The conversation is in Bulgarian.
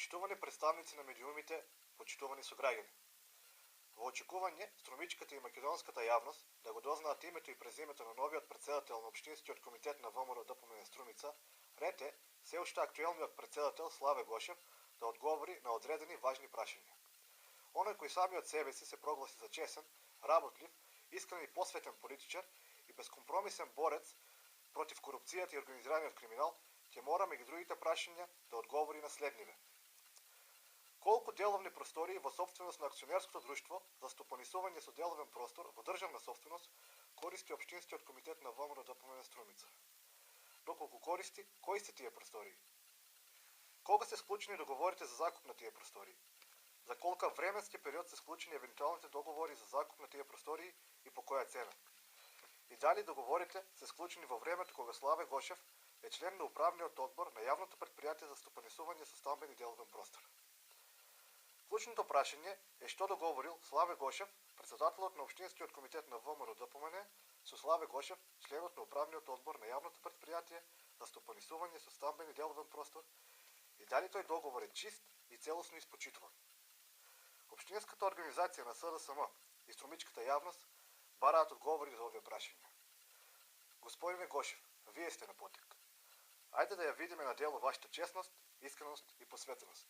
Почитувани представници на медиумите, почитувани сограѓани. Во очекување, Струмичката и македонската јавност да го дознаат името и презимето на новиот претседател на Општинскиот комитет на ВМРО ДПМН Струмица, ред е се уште актуелниот претседател Славе Гошев да одговори на одредени важни прашања. Оној кој самиот себе си се прогласи за чесен, работлив, искрен и посветен политичар и безкомпромисен борец против корупцијата и организираниот криминал, ќе мора меѓу другите прашања да одговори на следниве. Колку деловни простории во собственост на акционерското друштво за стопанисување со деловен простор во државна собственост користи Општинскиот комитет на ВМРО ДПМН Струмица? Доколку користи, кои се тие простории? Кога се склучени договорите за закуп на тие простории? За колка временски период се склучени евентуалните договори за закуп на тие простории и по која цена? И дали договорите се склучени во времето кога Славе Гошев е член на управниот одбор на јавното претпријатие за стопанисување со стамбен и деловен простор? Клучното прашање е што договорил Славе Гошев, претседателот на Општинскиот комитет на ВМРО ДПМН, со Славе Гошев, членот на управниот одбор на јавното претпријатие за стопанисување со стамбен и деловен простор, и дали тој договор е чист и целосно испочитуван. Општинската организација на СДСМ и Струмичката јавност бараат одговори за овие прашања. Господине Гошев, вие сте на потек. Ајде да ја видиме на дело вашата честност, искреност и посветеност.